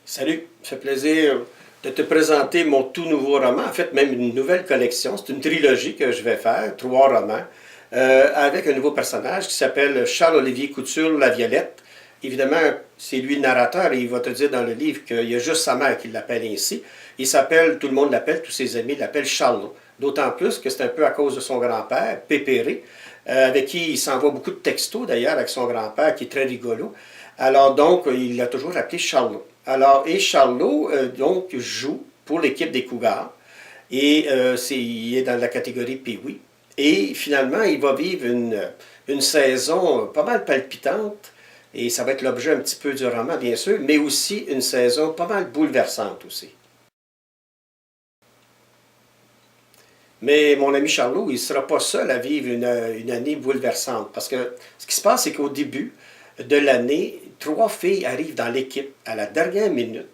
Salut, ça fait plaisir de te présenter mon tout nouveau roman, en fait même une nouvelle collection, c'est une trilogie que je vais faire, 3 romans, avec un nouveau personnage qui s'appelle Charles-Olivier Couture La Violette. Évidemment, c'est lui le narrateur et il va te dire dans le livre qu'il y a juste sa mère qui l'appelle ainsi. Il s'appelle, tout le monde l'appelle, tous ses amis l'appellent Charlot. D'autant plus que c'est un peu à cause de son grand-père, Pépéré, avec qui il s'envoie beaucoup de textos d'ailleurs avec son grand-père qui est très rigolo. Alors donc, il l'a toujours appelé Charlot. Alors, et Charlot, donc, joue pour l'équipe des Cougars. Et il est dans la catégorie Pee-Wee. Et finalement, il va vivre une saison pas mal palpitante. Et ça va être l'objet un petit peu du roman, bien sûr, mais aussi une saison pas mal bouleversante aussi. Mais mon ami Charlot, il ne sera pas seul à vivre une année bouleversante. Parce que ce qui se passe, c'est qu'au début de l'année, 3 filles arrivent dans l'équipe à la dernière minute.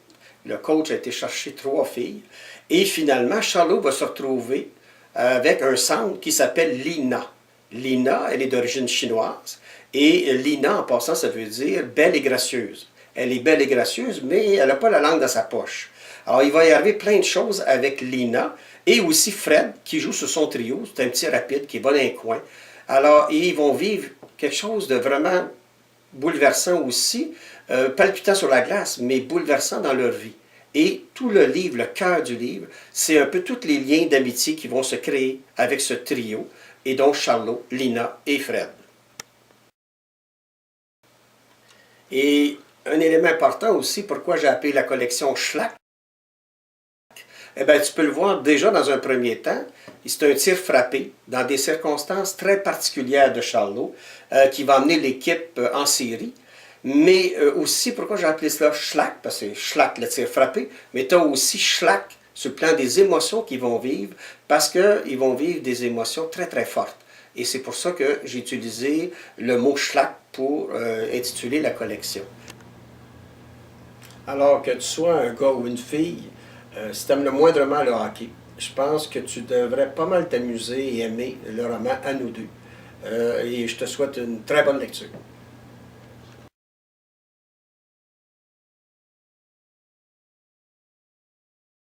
Le coach a été chercher 3 filles. Et finalement, Charlot va se retrouver avec un centre qui s'appelle Lina. Lina, elle est d'origine chinoise. Et Lina, en passant, ça veut dire belle et gracieuse. Elle est belle et gracieuse, mais elle n'a pas la langue dans sa poche. Alors, il va y arriver plein de choses avec Lina et aussi Fred, qui joue sur son trio. C'est un petit rapide qui va dans les coins. Alors, ils vont vivre quelque chose de vraiment bouleversant aussi, palpitant sur la glace, mais bouleversant dans leur vie. Et tout le livre, le cœur du livre, c'est un peu tous les liens d'amitié qui vont se créer avec ce trio, et donc Charlot, Lina et Fred. Et un élément important aussi, pourquoi j'ai appelé la collection Schlack, eh bien, tu peux le voir déjà dans un premier temps, c'est un tir frappé dans des circonstances très particulières de Charlot, qui va amener l'équipe en série. Mais aussi, pourquoi j'ai appelé cela Schlack, parce que c'est Schlack, le tir frappé, mais tu as aussi Schlack sur le plan des émotions qu'ils vont vivre, parce qu'ils vont vivre des émotions très très fortes. Et c'est pour ça que j'ai utilisé le mot Schlack pour intituler la collection. Alors que tu sois un gars ou une fille, si tu aimes le moindrement le hockey, je pense que tu devrais pas mal t'amuser et aimer le roman À nous deux. Et je te souhaite une très bonne lecture.